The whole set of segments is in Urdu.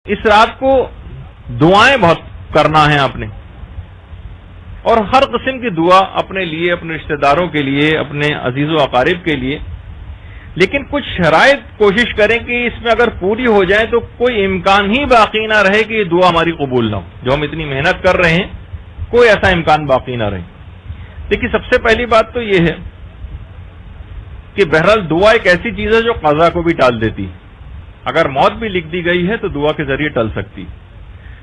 اس رات کو دعائیں بہت کرنا ہے آپ نے، اور ہر قسم کی دعا اپنے لیے، اپنے رشتہ داروں کے لیے، اپنے عزیز و اقارب کے لیے، لیکن کچھ شرائط کوشش کریں کہ اس میں اگر پوری ہو جائے تو کوئی امکان ہی باقی نہ رہے کہ یہ دعا ہماری قبول نہ ہو. جو ہم اتنی محنت کر رہے ہیں کوئی ایسا امکان باقی نہ رہے. دیکھیے سب سے پہلی بات تو یہ ہے کہ بہرحال دعا ایک ایسی چیز ہے جو قضا کو بھی ٹال دیتی ہے. اگر موت بھی لکھ دی گئی ہے تو دعا کے ذریعے ٹل سکتی،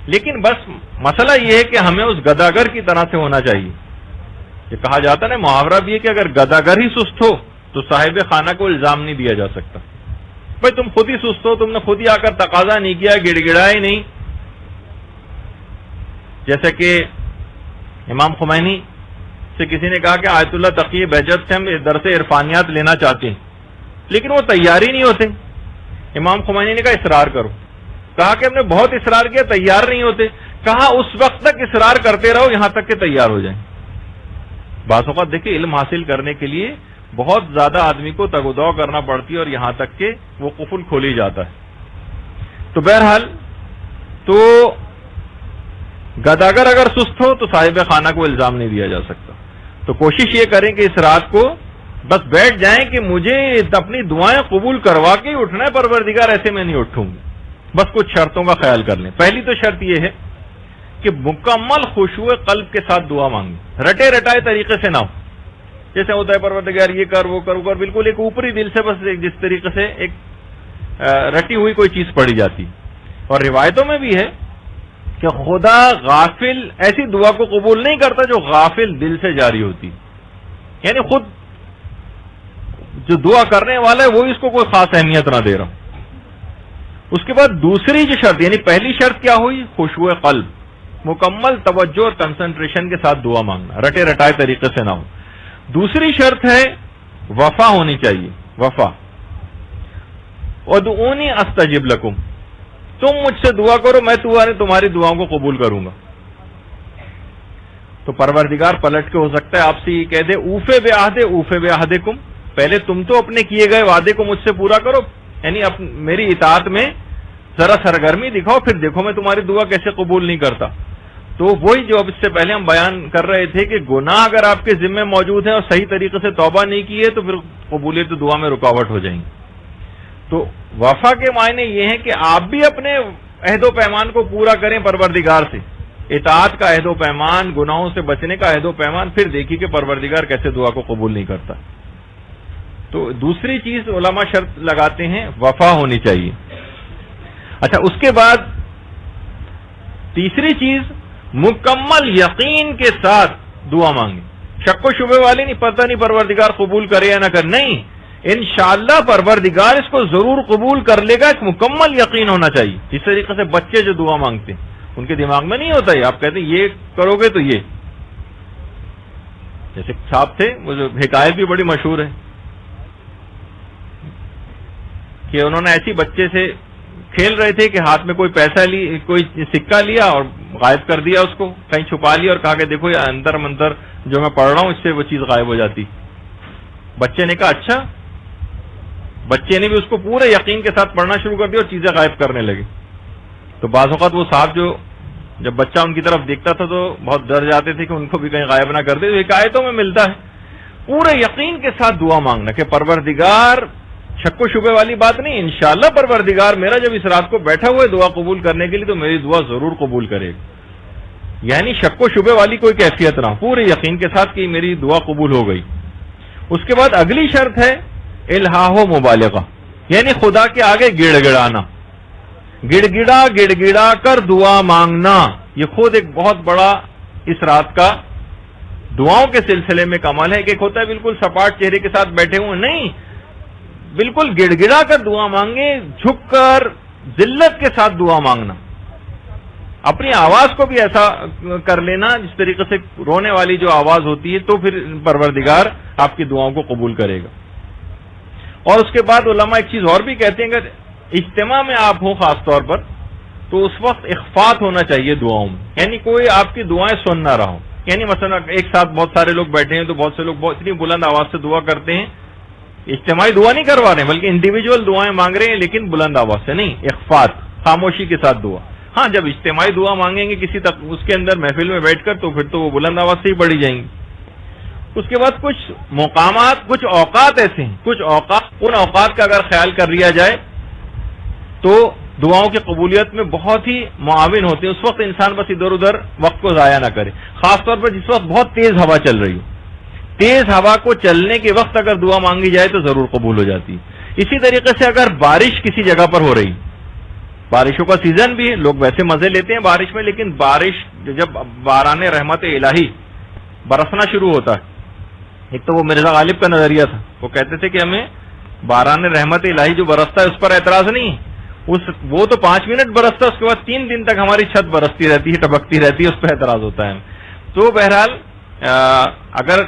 لیکن بس مسئلہ یہ ہے کہ ہمیں اس گداگر کی طرح سے ہونا چاہیے. یہ کہا جاتا ہے محاورہ بھی ہے کہ اگر گداگر ہی سست ہو تو صاحب خانہ کو الزام نہیں دیا جا سکتا. بھائی تم خود ہی سست ہو، تم نے خود ہی آ کر تقاضا نہیں کیا، گڑ گڑائے نہیں. جیسے کہ امام خمینی سے کسی نے کہا کہ آیت اللہ تقی بہجت سے ہم درس عرفانیات لینا چاہتے ہیں، لیکن وہ تیار ہی نہیں ہوتے. امام خمینی نے کہا اصرار کرو. کہا کہ ہم نے بہت اصرار کیا، تیار نہیں ہوتے. کہا اس وقت تک اصرار کرتے رہو یہاں تک کہ تیار ہو جائیں. بعض اوقات دیکھیں علم حاصل کرنے کے لیے بہت زیادہ آدمی کو تگ و دو کرنا پڑتی ہے اور یہاں تک کہ وہ قفل کھول ہی جاتا ہے. تو بہرحال تو گداگر اگر سست ہو تو صاحب خانہ کو الزام نہیں دیا جا سکتا. تو کوشش یہ کریں کہ اس رات کو بس بیٹھ جائیں کہ مجھے اپنی دعائیں قبول کروا کے ہی اٹھنا ہے پروردگار، ایسے میں نہیں اٹھوں گی. بس کچھ شرطوں کا خیال کر لیں. پہلی تو شرط یہ ہے کہ مکمل خشوع قلب کے ساتھ دعا مانگیں، رٹے رٹائے طریقے سے نہ ہو. جیسے ہوتا ہے پروردگار یہ کر وہ کر وہ کر، بالکل ایک اوپری دل سے بس جس طریقے سے ایک رٹی ہوئی کوئی چیز پڑی جاتی. اور روایتوں میں بھی ہے کہ خدا غافل ایسی دعا کو قبول نہیں کرتا جو غافل دل سے جاری ہوتی، یعنی خود جو دعا کرنے والا ہے وہ اس کو کوئی خاص اہمیت نہ دے رہا. اس کے بعد دوسری جو شرط، یعنی پہلی شرط کیا ہوئی؟ خشوع قلب، مکمل توجہ اور کنسنٹریشن کے ساتھ دعا مانگنا، رٹے رٹائے طریقے سے نہ ہو. دوسری شرط ہے وفا ہونی چاہیے، وفا. ادعونی استجب لکم، تم مجھ سے دعا کرو میں تمہاری دعاؤں کو قبول کروں گا. تو پروردگار پلٹ کے ہو سکتا ہے آپ سے یہ کہہ دے اوفے بعہدکم، پہلے تم تو اپنے کیے گئے وعدے کو مجھ سے پورا کرو، یعنی میری اطاعت میں ذرا سرگرمی دکھاؤ، پھر دیکھو میں تمہاری دعا کیسے قبول نہیں کرتا. تو وہی جو اب اس سے پہلے ہم بیان کر رہے تھے کہ گناہ اگر آپ کے ذمے موجود ہیں اور صحیح طریقے سے توبہ نہیں کی ہے تو پھر قبولیت دعا میں رکاوٹ ہو جائیں گی. تو وفا کے معنی یہ ہیں کہ آپ بھی اپنے عہد و پیمان کو پورا کریں پروردگار سے، اطاعت کا عہد و پیمان، گناہوں سے بچنے کا عہد و پیمان، پھر دیکھیے کہ پروردگار کیسے دعا کو قبول نہیں کرتا. تو دوسری چیز علماء شرط لگاتے ہیں وفا ہونی چاہیے. اچھا اس کے بعد تیسری چیز مکمل یقین کے ساتھ دعا مانگیں. شک و شبے والی نہیں، پتہ نہیں پروردگار قبول کرے یا نہ کرے، نہیں، انشاءاللہ پروردگار اس کو ضرور قبول کر لے گا. ایک مکمل یقین ہونا چاہیے. اس طریقے سے بچے جو دعا مانگتے ہیں ان کے دماغ میں نہیں ہوتا ہے آپ کہتے ہیں یہ کرو گے تو یہ. جیسے صاحب تھے، وہ جو حکایت بھی بڑی مشہور ہے کہ انہوں نے ایسی بچے سے کھیل رہے تھے کہ ہاتھ میں کوئی پیسہ کوئی سکہ لیا اور غائب کر دیا، اس کو کہیں چھپا لیا اور کہا کہ دیکھو یہ اندر منتر جو میں پڑھ رہا ہوں اس سے وہ چیز غائب ہو جاتی. بچے نے کہا اچھا. بچے نے بھی اس کو پورے یقین کے ساتھ پڑھنا شروع کر دیا اور چیزیں غائب کرنے لگے. تو بعض اوقات وہ صاحب جو جب بچہ ان کی طرف دیکھتا تھا تو بہت ڈر جاتے تھے کہ ان کو بھی کہیں غائب نہ کر دے. تو حکایتوں میں ملتا ہے پورے یقین کے ساتھ دعا مانگنا کہ پروردگار، شک و شبے والی بات نہیں، انشاءاللہ پروردگار میرا جب اس رات کو بیٹھا ہوا ہے دعا قبول کرنے کے لیے تو میری دعا ضرور قبول کرے گا. یعنی شک و شبے والی کوئی کیفیت نہ ہو، پورے یقین کے ساتھ کہ میری دعا قبول ہو گئی. اس کے بعد اگلی شرط ہے الہا و مبالغہ، یعنی خدا کے آگے گڑ گڑانا، گڑ گڑا کر دعا مانگنا. یہ خود ایک بہت بڑا اس رات کا دعاؤں کے سلسلے میں کمال ہے کہ ایک ہوتا ہے بالکل سپاٹ چہرے کے ساتھ بیٹھے ہوئے، نہیں، بالکل گڑ گڑا کر دعا مانگے، جھک کر ذلت کے ساتھ دعا مانگنا. اپنی آواز کو بھی ایسا کر لینا جس طریقے سے رونے والی جو آواز ہوتی ہے، تو پھر پروردگار آپ کی دعاؤں کو قبول کرے گا. اور اس کے بعد علماء ایک چیز اور بھی کہتے ہیں کہ اجتماع میں آپ ہوں خاص طور پر تو اس وقت اخفات ہونا چاہیے دعاؤں میں، یعنی کوئی آپ کی دعائیں سن نہ رہا ہو. یعنی مثلا ایک ساتھ بہت سارے لوگ بیٹھے ہیں تو بہت سے لوگ اتنی بلند آواز سے دعا کرتے ہیں، اجتماعی دعا نہیں کروا رہے ہیں بلکہ انڈیویجول دعائیں مانگ رہے ہیں لیکن بلند آواز سے نہیں، اخفات، خاموشی کے ساتھ دعا. ہاں جب اجتماعی دعا مانگیں گے کسی تک اس کے اندر محفل میں بیٹھ کر تو پھر تو وہ بلند آواز سے ہی پڑھی جائیں گی. اس کے بعد کچھ مقامات، کچھ اوقات ایسے ہیں، کچھ اوقات، ان اوقات کا اگر خیال کر لیا جائے تو دعاؤں کی قبولیت میں بہت ہی معاون ہوتے ہیں. اس وقت انسان بس ادھر ادھر وقت کو ضائع نہ کرے، خاص طور پر جس وقت بہت تیز ہوا چل رہی ہو. تیز ہوا کو چلنے کے وقت اگر دعا مانگی جائے تو ضرور قبول ہو جاتی ہے. اسی طریقے سے اگر بارش کسی جگہ پر ہو رہی، بارشوں کا سیزن بھی ہے، لوگ ویسے مزے لیتے ہیں بارش میں، لیکن بارش جب باران رحمت الہی برسنا شروع ہوتا ہے، ایک تو وہ مرزا غالب کا نظریہ تھا، وہ کہتے تھے کہ ہمیں باران رحمت الہی جو برستا ہے اس پر اعتراض نہیں ہے، وہ تو 5 منٹ برستا ہے، اس کے بعد 3 دن تک ہماری چھت برستی رہتی ہے، ٹپکتی رہتی ہے، اس پہ اعتراض ہوتا ہے. تو بہرحال اگر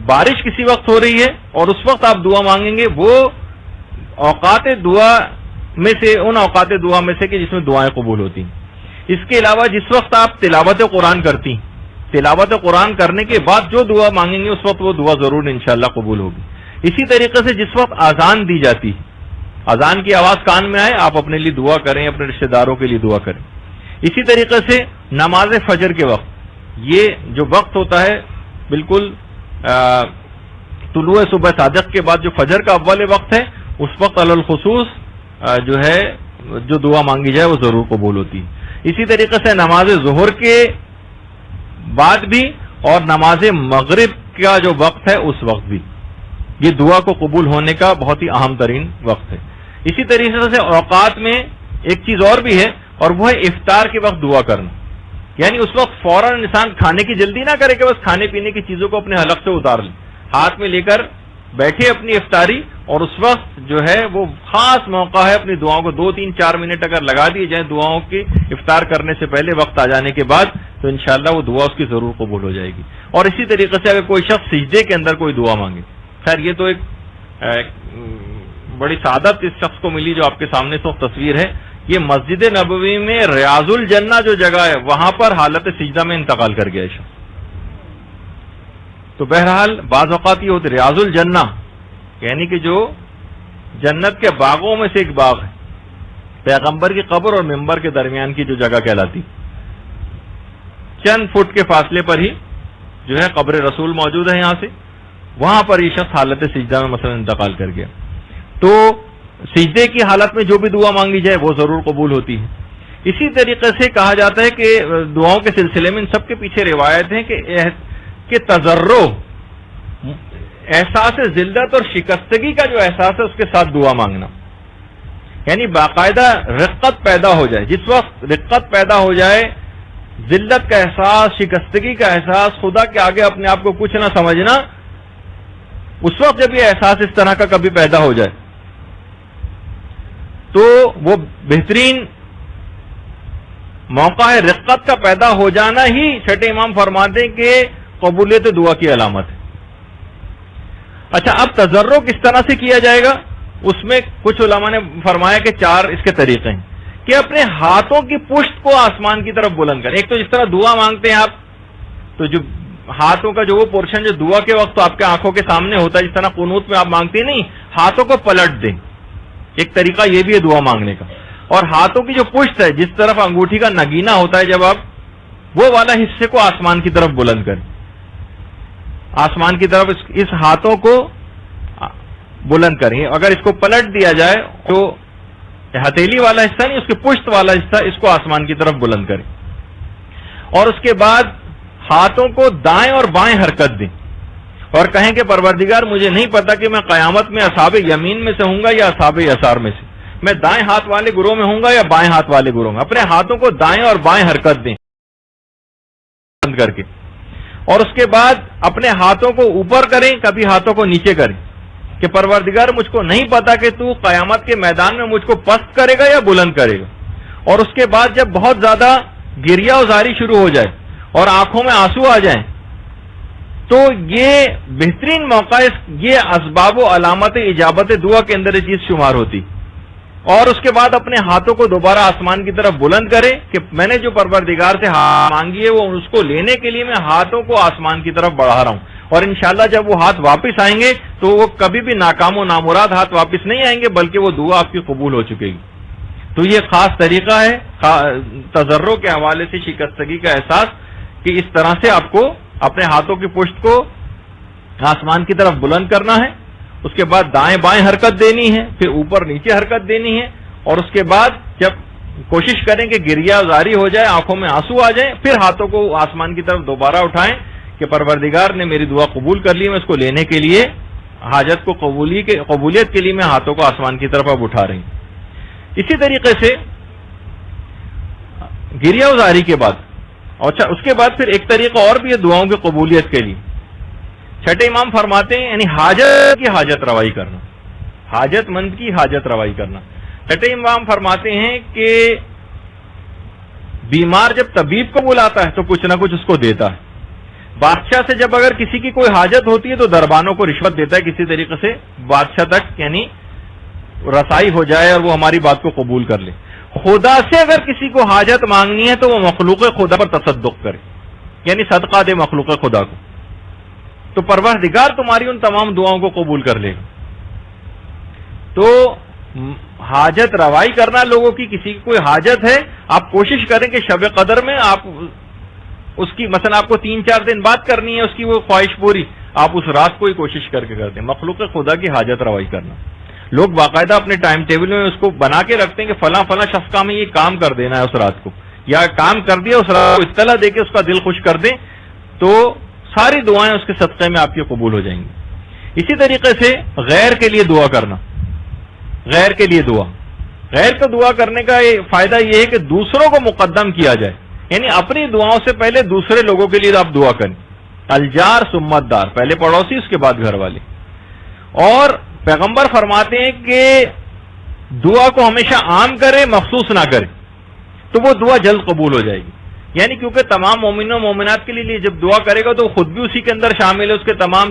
بارش کسی وقت ہو رہی ہے اور اس وقت آپ دعا مانگیں گے، وہ اوقات دعا میں سے، ان اوقات دعا میں سے کہ جس میں دعائیں قبول ہوتی ہیں. اس کے علاوہ جس وقت آپ تلاوت قرآن کرتی ہیں، تلاوت قرآن کرنے کے بعد جو دعا مانگیں گے اس وقت وہ دعا ضرور انشاءاللہ قبول ہوگی. اسی طریقے سے جس وقت اذان دی جاتی ہے، اذان کی آواز کان میں آئے، آپ اپنے لیے دعا کریں، اپنے رشتہ داروں کے لیے دعا کریں. اسی طریقے سے نماز فجر کے وقت، یہ جو وقت ہوتا ہے بالکل طلوع صبح صادق کے بعد جو فجر کا اول وقت ہے، اس وقت علی الخصوص جو ہے جو دعا مانگی جائے وہ ضرور قبول ہوتی ہے. اسی طریقے سے نماز ظہر کے بعد بھی اور نماز مغرب کا جو وقت ہے اس وقت بھی یہ دعا کو قبول ہونے کا بہت ہی اہم ترین وقت ہے. اسی طریقے سے اوقات میں ایک چیز اور بھی ہے، اور وہ ہے افطار کے وقت دعا کرنا. یعنی اس وقت فوراً انسان کھانے کی جلدی نہ کرے کہ بس کھانے پینے کی چیزوں کو اپنے حلق سے اتار لیں، ہاتھ میں لے کر بیٹھے اپنی افطاری، اور اس وقت جو ہے وہ خاص موقع ہے اپنی دعاؤں کو 2-3-4 منٹ اگر لگا دیے جائیں دعاؤں کے افطار کرنے سے پہلے، وقت آ جانے کے بعد، تو انشاءاللہ وہ دعا اس کی ضرور قبول ہو جائے گی. اور اسی طریقے سے اگر کوئی شخص سجدے کے اندر کوئی دعا مانگے، خیر یہ تو ایک بڑی سعادت اس شخص کو ملی جو آپ کے سامنے تو تصویر ہے. یہ مسجد نبوی میں ریاض الجنہ جو جگہ ہے وہاں پر حالت سجدہ میں انتقال کر گیا شخص. تو بہرحال بعض اوقات یہ ہوتے ریاض الجنہ یعنی کہ جو جنت کے باغوں میں سے ایک باغ ہے، پیغمبر کی قبر اور منبر کے درمیان کی جو جگہ کہلاتی، چند فٹ کے فاصلے پر ہی جو ہے قبر رسول موجود ہے یہاں سے، وہاں پر یہ شخص حالت سجدہ میں مثلا انتقال کر گیا. تو سجدے کی حالت میں جو بھی دعا مانگی جائے وہ ضرور قبول ہوتی ہے. اسی طریقے سے کہا جاتا ہے کہ دعاؤں کے سلسلے میں ان سب کے پیچھے روایت ہے کہ تضرع، احساس ذلت اور شکستگی کا جو احساس ہے اس کے ساتھ دعا مانگنا، یعنی باقاعدہ رقت پیدا ہو جائے. جس وقت رقت پیدا ہو جائے، ذلت کا احساس، شکستگی کا احساس، خدا کے آگے اپنے آپ کو کچھ نہ سمجھنا، اس وقت جب یہ احساس اس طرح کا کبھی پیدا ہو جائے تو وہ بہترین موقع ہے. رقت کا پیدا ہو جانا ہی چھٹے امام فرماتے ہیں کہ قبولیت دعا کی علامت ہے. اچھا، اب تضرع کس طرح سے کیا جائے گا؟ اس میں کچھ علماء نے فرمایا کہ 4 اس کے طریقے ہیں کہ اپنے ہاتھوں کی پشت کو آسمان کی طرف بلند کریں. ایک تو جس طرح دعا مانگتے ہیں آپ، تو جو ہاتھوں کا جو وہ پورشن جو دعا کے وقت آپ کے آنکھوں کے سامنے ہوتا ہے، جس طرح قنوت میں آپ مانگتے ہیں، نہیں، ہاتھوں کو پلٹ دیں. ایک طریقہ یہ بھی ہے دعا مانگنے کا. اور ہاتھوں کی جو پشت ہے، جس طرف انگوٹھی کا نگینہ ہوتا ہے، جب آپ وہ والا حصے کو آسمان کی طرف بلند کریں، آسمان کی طرف اس ہاتھوں کو بلند کریں. اگر اس کو پلٹ دیا جائے تو ہتھیلی والا حصہ نہیں، اس کے پشت والا حصہ، اس کو آسمان کی طرف بلند کریں. اور اس کے بعد ہاتھوں کو دائیں اور بائیں حرکت دیں اور کہیں کہ پروردگار مجھے نہیں پتا کہ میں قیامت میں اصحاب یمین میں سے ہوں گا یا اصحاب یسار میں سے، میں دائیں ہاتھ والے گروہ میں ہوں گا یا بائیں ہاتھ والے گروہ میں. اپنے ہاتھوں کو دائیں اور بائیں حرکت دیں بند کر کے، اور اس کے بعد اپنے ہاتھوں کو اوپر کریں، کبھی ہاتھوں کو نیچے کریں کہ پروردگار مجھ کو نہیں پتا کہ تو قیامت کے میدان میں مجھ کو پست کرے گا یا بلند کرے گا. اور اس کے بعد جب بہت زیادہ گریا ازاری شروع ہو جائے اور آنکھوں میں آنسو آ جائیں تو یہ بہترین موقع ہے. یہ اسباب و علامت اجابت دعا کے اندر یہ چیز شمار ہوتی. اور اس کے بعد اپنے ہاتھوں کو دوبارہ آسمان کی طرف بلند کرے کہ میں نے جو پروردگار سے مانگی ہے وہ اس کو لینے کے لیے میں ہاتھوں کو آسمان کی طرف بڑھا رہا ہوں. اور انشاءاللہ جب وہ ہاتھ واپس آئیں گے تو وہ کبھی بھی ناکام و نامراد ہاتھ واپس نہیں آئیں گے، بلکہ وہ دعا آپ کی قبول ہو چکے گی. تو یہ خاص طریقہ ہے تضرع کے حوالے سے شکستگی کا احساس، کہ اس طرح سے آپ کو اپنے ہاتھوں کی پشت کو آسمان کی طرف بلند کرنا ہے، اس کے بعد دائیں بائیں حرکت دینی ہے، پھر اوپر نیچے حرکت دینی ہے، اور اس کے بعد جب کوشش کریں کہ گریہ زاری ہو جائے، آنکھوں میں آنسو آ جائیں، پھر ہاتھوں کو آسمان کی طرف دوبارہ اٹھائیں کہ پروردگار نے میری دعا قبول کر لی، میں اس کو لینے کے لیے حاجت کو قبولیت کے لیے میں ہاتھوں کو آسمان کی طرف اب اٹھا رہی ہوں۔ اسی طریقے سے گریہ زاری کے بعد، اچھا اس کے بعد پھر ایک طریقہ اور بھی ہے دعاؤں کی قبولیت کے لیے۔ چھٹے امام فرماتے ہیں یعنی حاجت کی حاجت روائی کرنا، حاجت مند کی حاجت روائی کرنا۔ چھٹے امام فرماتے ہیں کہ بیمار جب طبیب کو بلاتا ہے تو کچھ نہ کچھ اس کو دیتا ہے۔ بادشاہ سے جب اگر کسی کی کوئی حاجت ہوتی ہے تو دربانوں کو رشوت دیتا ہے کسی طریقے سے بادشاہ تک یعنی رسائی ہو جائے اور وہ ہماری بات کو قبول کر لے۔ خدا سے اگر کسی کو حاجت مانگنی ہے تو وہ مخلوق خدا پر تصدق کرے، یعنی صدقہ دے مخلوق خدا کو، تو پروردگار تمہاری ان تمام دعاؤں کو قبول کر لے گا۔ تو حاجت روائی کرنا لوگوں کی، کسی کی کوئی حاجت ہے، آپ کوشش کریں کہ شب قدر میں آپ اس کی مثلا آپ کو 3-4 دن بعد کرنی ہے اس کی وہ خواہش پوری، آپ اس رات کو ہی کوشش کر کے کرتے ہیں۔ مخلوق خدا کی حاجت روائی کرنا، لوگ باقاعدہ اپنے ٹائم ٹیبل میں اس کو بنا کے رکھتے ہیں کہ فلاں فلاں شخص کا ہمیں یہ کام کر دینا ہے اس رات کو، یا کام کر دیا اس رات کو اطلاع دے کے اس کا دل خوش کر دیں تو ساری دعائیں اس کے صدقے میں آپ کی قبول ہو جائیں گی۔ اسی طریقے سے غیر کے لیے دعا کرنا، غیر کے لیے دعا، غیر کو دعا کرنے کا فائدہ یہ ہے کہ دوسروں کو مقدم کیا جائے، یعنی اپنی دعاؤں سے پہلے دوسرے لوگوں کے لیے آپ دعا کریں۔ الجار سمت دار، پہلے پڑوسی اس کے بعد گھر والے۔ اور پیغمبر فرماتے ہیں کہ دعا کو ہمیشہ عام کرے، مخصوص نہ کرے، تو وہ دعا جلد قبول ہو جائے گی۔ یعنی کیونکہ تمام مومنوں مومنات کے لیے جب دعا کرے گا تو خود بھی اسی کے اندر شامل ہے، اس کے تمام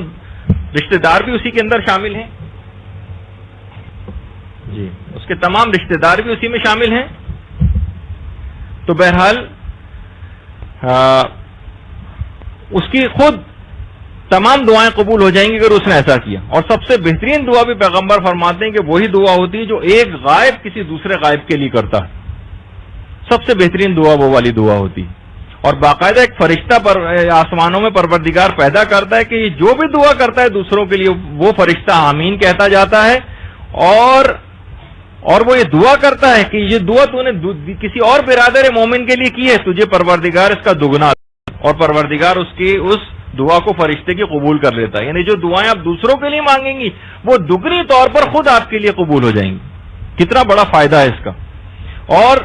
رشتہ دار بھی اسی کے اندر شامل ہیں، جی اس کے تمام رشتہ دار بھی اسی میں شامل ہیں۔ تو بہرحال اس کی خود تمام دعائیں قبول ہو جائیں گی اگر اس نے ایسا کیا۔ اور سب سے بہترین دعا بھی پیغمبر فرماتے ہیں کہ وہی دعا ہوتی ہے جو ایک غائب کسی دوسرے غائب کے لیے کرتا ہے، سب سے بہترین دعا وہ والی دعا ہوتی ہے۔ اور باقاعدہ ایک فرشتہ پر آسمانوں میں پروردگار پیدا کرتا ہے کہ یہ جو بھی دعا کرتا ہے دوسروں کے لیے وہ فرشتہ آمین کہتا جاتا ہے، اور وہ یہ دعا کرتا ہے کہ یہ دعا تو نے کسی اور برادر مومن کے لیے کی ہے، تجھے پروردگار اس کا دگنا، اور پروردگار اس کی اس دعا کو فرشتے کی قبول کر لیتا ہے۔ یعنی جو دعائیں آپ دوسروں کے لیے مانگیں گی وہ دگنی طور پر خود آپ کے لیے قبول ہو جائیں گی۔ کتنا بڑا فائدہ ہے اس کا۔ اور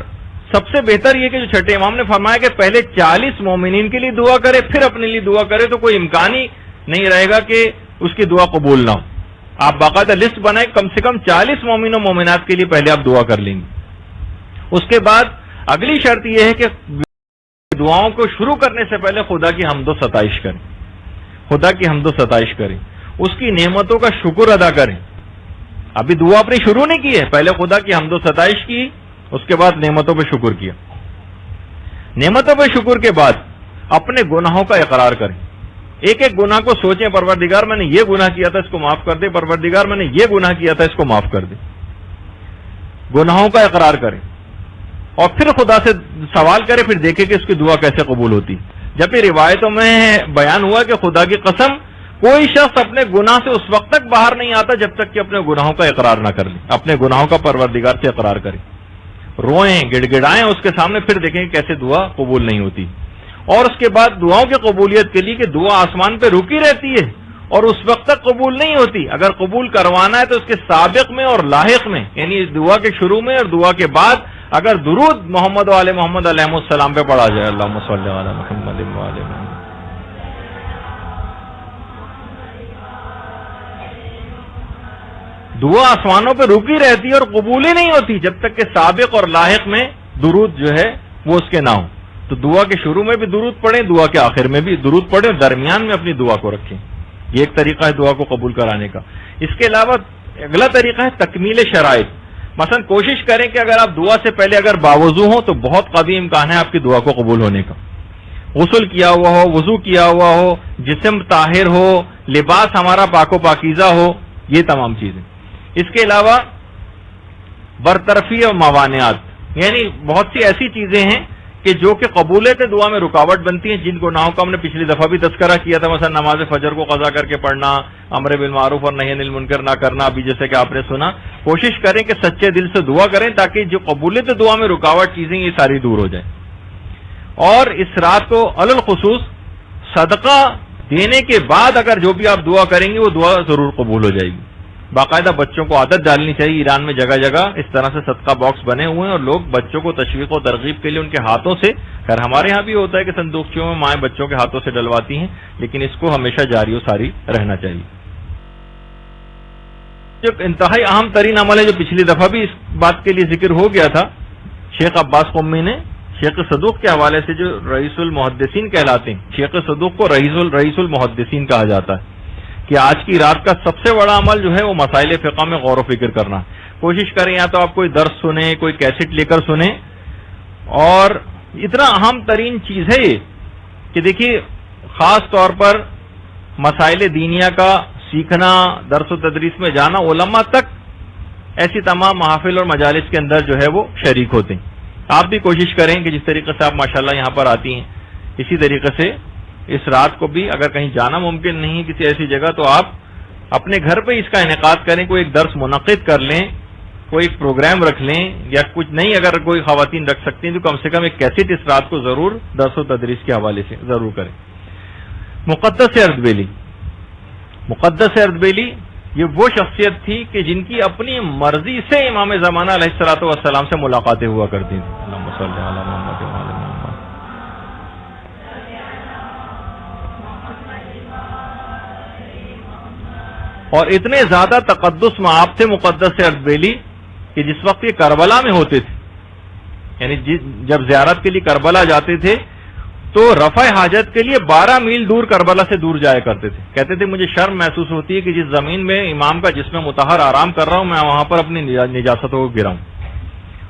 سب سے بہتر یہ کہ جو چھٹے امام نے فرمایا کہ پہلے 40 مومنین کے لیے دعا کرے پھر اپنے لیے دعا کرے، تو کوئی امکان ہی نہیں رہے گا کہ اس کی دعا قبول نہ ہو۔ آپ باقاعدہ لسٹ بنائیں، کم سے کم 40 مومن و مومنات کے لیے پہلے آپ دعا کر لیں گے۔ اس کے بعد اگلی شرط یہ ہے کہ دعاؤں کو شروع کرنے سے پہلے خدا کی حمد و ستائش کریں، خدا کی حمد و ستائش کریں، اس کی نعمتوں کا شکر ادا کریں۔ ابھی دعا اپنی شروع نہیں کی ہے، پہلے خدا کی حمد و ستائش کی، اس کے بعد نعمتوں پہ شکر کیا۔ نعمتوں پہ شکر کے بعد اپنے گناہوں کا اقرار کریں، ایک ایک گناہ کو سوچیں، پروردگار میں نے یہ گناہ کیا تھا اس کو معاف کر دے، پروردگار میں نے یہ گناہ کیا تھا اس کو معاف کر دے۔ گناہوں کا اقرار کریں اور پھر خدا سے سوال کریں، پھر دیکھیں کہ اس کی دعا کیسے قبول ہوتی۔ جب یہ روایتوں میں بیان ہوا کہ خدا کی قسم کوئی شخص اپنے گناہ سے اس وقت تک باہر نہیں آتا جب تک کہ اپنے گناہوں کا اقرار نہ کر لے، اپنے گناہوں کا پروردگار سے اقرار کرے، روئیں گڑ گڑائیں اس کے سامنے، پھر دیکھیں کہ کیسے دعا قبول نہیں ہوتی۔ اور اس کے بعد دعاؤں کی قبولیت کے لیے کہ دعا آسمان پہ رکی رہتی ہے اور اس وقت تک قبول نہیں ہوتی، اگر قبول کروانا ہے تو اس کے سابق میں اور لاحق میں، یعنی دعا کے شروع میں اور دعا کے بعد اگر درود محمد و آل محمد علیہ السلام پہ پڑھا جائے، اللہم صلی علی محمد و آل محمد۔ دعا آسمانوں پہ رکی رہتی ہے اور قبول ہی نہیں ہوتی جب تک کہ سابق اور لاحق میں درود جو ہے وہ اس کے نہ ہو۔ تو دعا کے شروع میں بھی درود پڑھیں، دعا کے آخر میں بھی درود پڑھیں، اور درمیان میں اپنی دعا کو رکھیں۔ یہ ایک طریقہ ہے دعا کو قبول کرانے کا۔ اس کے علاوہ اگلا طریقہ ہے تکمیل شرائط۔ مثلا کوشش کریں کہ اگر آپ دعا سے پہلے اگر باوضو ہوں تو بہت قوی امکان ہے آپ کی دعا کو قبول ہونے کا۔ غسل کیا ہوا ہو، وضو کیا ہوا ہو، جسم طاہر ہو، لباس ہمارا پاک و پاکیزہ ہو، یہ تمام چیزیں۔ اس کے علاوہ برطرفی اور موانعات، یعنی بہت سی ایسی چیزیں ہیں کہ جو کہ قبولیت دعا میں رکاوٹ بنتی ہیں، جن گناہوں کا ہم نے پچھلی دفعہ بھی تذکرہ کیا تھا، مثلا نماز فجر کو قضا کر کے پڑھنا، امر بالمعروف اور نہی عن المنکر نہ کرنا، ابھی جیسے کہ آپ نے سنا. کوشش کریں کہ سچے دل سے دعا کریں تاکہ جو قبولیت دعا میں رکاوٹ چیزیں یہ ساری دور ہو جائیں. اور اس رات کو علی الخصوص صدقہ دینے کے بعد اگر جو بھی آپ دعا کریں گے وہ دعا ضرور قبول ہو جائے گی. باقاعدہ بچوں کو عادت ڈالنی چاہیے. ایران میں جگہ جگہ اس طرح سے صدقہ باکس بنے ہوئے ہیں اور لوگ بچوں کو تشویق و ترغیب کے لیے ان کے ہاتھوں سے، خیر ہمارے ہاں بھی ہوتا ہے کہ صندوقچیوں میں مائیں بچوں کے ہاتھوں سے ڈلواتی ہیں، لیکن اس کو ہمیشہ جاری و ساری رہنا چاہیے. جو انتہائی اہم ترین عمل ہے جو پچھلی دفعہ بھی اس بات کے لیے ذکر ہو گیا تھا، شیخ عباس قمی نے شیخ صدوق کے حوالے سے، جو رئیس المحدثین کہلاتے ہیں، شیخ صدوق کو رئیس المحدثین کہا جاتا ہے، کہ آج کی رات کا سب سے بڑا عمل جو ہے وہ مسائل فقہ میں غور و فکر کرنا. کوشش کریں یا تو آپ کوئی درس سنیں، کوئی کیسٹ لے کر سنیں. اور اتنا اہم ترین چیز ہے یہ کہ دیکھیے خاص طور پر مسائل دینیہ کا سیکھنا، درس و تدریس میں جانا، علماء تک ایسی تمام محافل اور مجالس کے اندر جو ہے وہ شریک ہوتے ہیں. آپ بھی کوشش کریں کہ جس طریقے سے آپ ماشاءاللہ یہاں پر آتی ہیں، اسی طریقے سے اس رات کو بھی اگر کہیں جانا ممکن نہیں کسی ایسی جگہ تو آپ اپنے گھر پہ اس کا انعقاد کریں. کوئی ایک درس منعقد کر لیں، کوئی ایک پروگرام رکھ لیں، یا کچھ نہیں اگر کوئی خواتین رکھ سکتی ہیں تو کم سے کم ایک کیسٹ اس رات کو ضرور درس و تدریس کے حوالے سے ضرور کریں. مقدس اردبیلی، مقدس اردبیلی یہ وہ شخصیت تھی کہ جن کی اپنی مرضی سے امام زمانہ علیہ الصلوۃ والسلام سے ملاقاتیں ہوا کرتی تھیں. اللہم صلی علی محمد و علی محمد. اور اتنے زیادہ تقدس معاف تھے مقدس اردبیلی کہ جس وقت یہ کربلا میں ہوتے تھے، یعنی جب زیارت کے لیے کربلا جاتے تھے تو رفع حاجت کے لیے 12 میل دور کربلا سے دور جایا کرتے تھے. کہتے تھے مجھے شرم محسوس ہوتی ہے کہ جس زمین میں امام کا جسم مطہر آرام کر رہا ہوں میں وہاں پر اپنی نجاستوں کو گراؤں.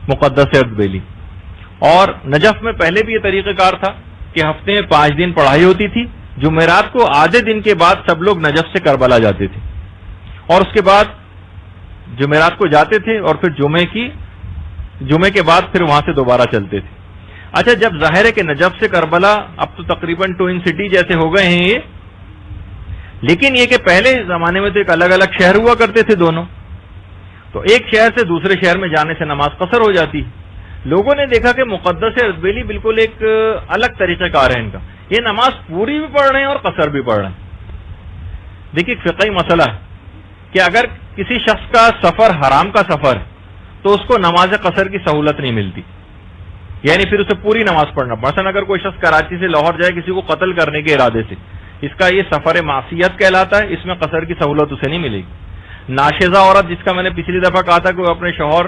مقدس اردبیلی. اور نجف میں پہلے بھی یہ طریقہ کار تھا کہ ہفتے میں 5 دن پڑھائی ہوتی تھی. جمعرات کو آدھے دن کے بعد سب لوگ نجف سے کربلا جاتے تھے اور اس کے بعد جمعرات کو جاتے تھے اور پھر جمعے کے بعد پھر وہاں سے دوبارہ چلتے تھے. اچھا، جب ظاہر ہے کہ نجف سے کربلا اب تو تقریباً ٹوئن سٹی جیسے ہو گئے ہیں یہ، لیکن یہ کہ پہلے زمانے میں تو ایک الگ الگ شہر ہوا کرتے تھے دونوں، تو ایک شہر سے دوسرے شہر میں جانے سے نماز قصر ہو جاتی. لوگوں نے دیکھا کہ مقدس اردبیلی بالکل ایک الگ طریقہ کار ہے ان کا، یہ نماز پوری بھی پڑھ رہے ہیں اور قصر بھی پڑھ رہے ہیں. دیکھیے ایک فقہی مسئلہ ہے کہ اگر کسی شخص کا سفر حرام کا سفر ہے تو اس کو نماز قصر کی سہولت نہیں ملتی، یعنی پھر اسے پوری نماز پڑھنا. مثلا اگر کوئی شخص کراچی سے لاہور جائے کسی کو قتل کرنے کے ارادے سے، اس کا یہ سفر معصیت کہلاتا ہے، اس میں قصر کی سہولت اسے نہیں ملے گی. ناشزہ عورت جس کا میں نے پچھلی دفعہ کہا تھا کہ وہ اپنے شوہر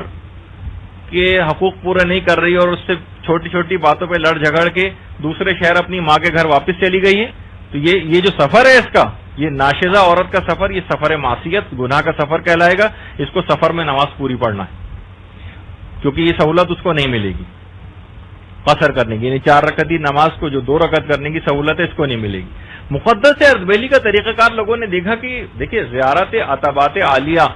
کے حقوق پورے نہیں کر رہی اور اس سے چھوٹی چھوٹی باتوں پہ لڑ جھگڑ کے دوسرے شہر اپنی ماں کے گھر واپس چلی گئی ہے، تو یہ جو سفر ہے اس کا، یہ ناشزہ عورت کا سفر، یہ سفر معصیت گناہ کا سفر کہلائے گا. اس کو سفر میں نماز پوری پڑھنا ہے کیونکہ یہ سہولت اس کو نہیں ملے گی قصر کرنے کی، یعنی 4 رکعتی نماز کو جو 2 رکعت کرنے کی سہولت ہے اس کو نہیں ملے گی. مقدس اردبیلی کا طریقہ کار لوگوں نے دیکھا کہ دیکھیے زیارت عتبات عالیہ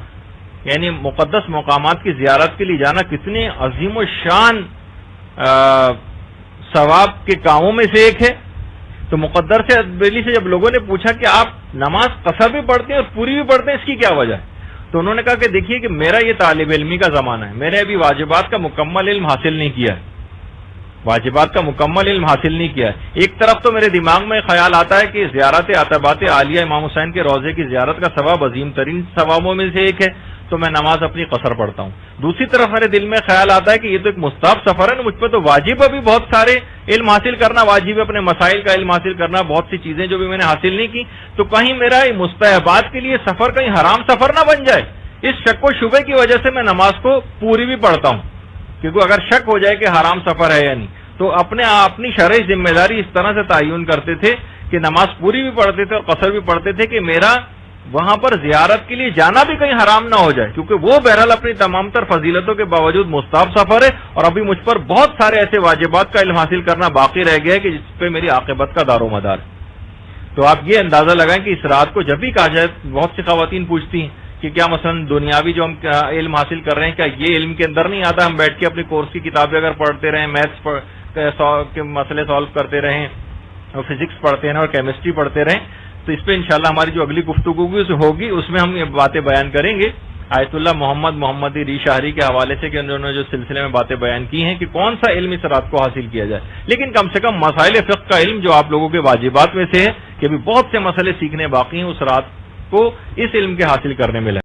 یعنی مقدس مقامات کی زیارت کے لیے جانا کتنے عظیم و شان ثواب کے کاموں میں سے ایک ہے. تو مقدس اردبیلی سے جب لوگوں نے پوچھا کہ آپ نماز قصر بھی پڑھتے ہیں اور پوری بھی پڑھتے ہیں، اس کی کیا وجہ ہے، تو انہوں نے کہا کہ دیکھیے کہ میرا یہ طالب علمی کا زمانہ ہے، میں نے ابھی واجبات کا مکمل علم حاصل نہیں کیا ہے، واجبات کا مکمل علم حاصل نہیں کیا ہے. ایک طرف تو میرے دماغ میں خیال آتا ہے کہ زیارت عتبات عالیہ امام حسین کے روضے کی زیارت کا ثواب عظیم ترین ثوابوں میں سے ایک ہے، تو میں نماز اپنی قصر پڑھتا ہوں. دوسری طرف میرے دل میں خیال آتا ہے کہ یہ تو ایک مستحب سفر ہے نا، مجھ پہ تو واجب ابھی بہت سارے علم حاصل کرنا، واجب اپنے مسائل کا علم حاصل کرنا، بہت سی چیزیں جو بھی میں نے حاصل نہیں کی، تو کہیں میرا مستحبات کے لیے سفر کہیں حرام سفر نہ بن جائے. اس شک و شبے کی وجہ سے میں نماز کو پوری بھی پڑھتا ہوں، کیونکہ اگر شک ہو جائے کہ حرام سفر ہے یا نہیں، تو اپنی شرعی ذمہ داری اس طرح سے تعین کرتے تھے کہ نماز پوری بھی پڑھتے تھے اور قصر بھی پڑھتے تھے کہ میرا وہاں پر زیارت کے لیے جانا بھی کہیں حرام نہ ہو جائے، کیونکہ وہ بہرحال اپنی تمام تر فضیلتوں کے باوجود مستحب سفر ہے اور ابھی مجھ پر بہت سارے ایسے واجبات کا علم حاصل کرنا باقی رہ گیا ہے کہ جس پہ میری عاقبت کا دار و مدار ہے. تو آپ یہ اندازہ لگائیں کہ اس رات کو جب بھی کہا جائے، بہت سی خواتین پوچھتی ہیں کہ کیا مثلا دنیاوی جو ہم علم حاصل کر رہے ہیں کیا یہ علم کے اندر نہیں آتا؟ ہم بیٹھ کے اپنے کورس کی کتابیں اگر پڑھتے رہیں، میتھس کے مسئلے سالو کرتے رہیں اور فزکس پڑھتے رہیں اور کیمسٹری پڑھتے رہیں، تو اس پہ انشاءاللہ ہماری جو اگلی گفتگو ہوگی اس میں ہم یہ باتیں بیان کریں گے آیت اللہ محمد ری شاہری کے حوالے سے کہ انہوں نے جو سلسلے میں باتیں بیان کی ہیں کہ کون سا علم اس رات کو حاصل کیا جائے. لیکن کم سے کم مسائل فقہ کا علم جو آپ لوگوں کے واجبات میں سے ہے کہ بھی بہت سے مسئلے سیکھنے باقی ہیں، اس رات کو اس علم کے حاصل کرنے میں لگیں.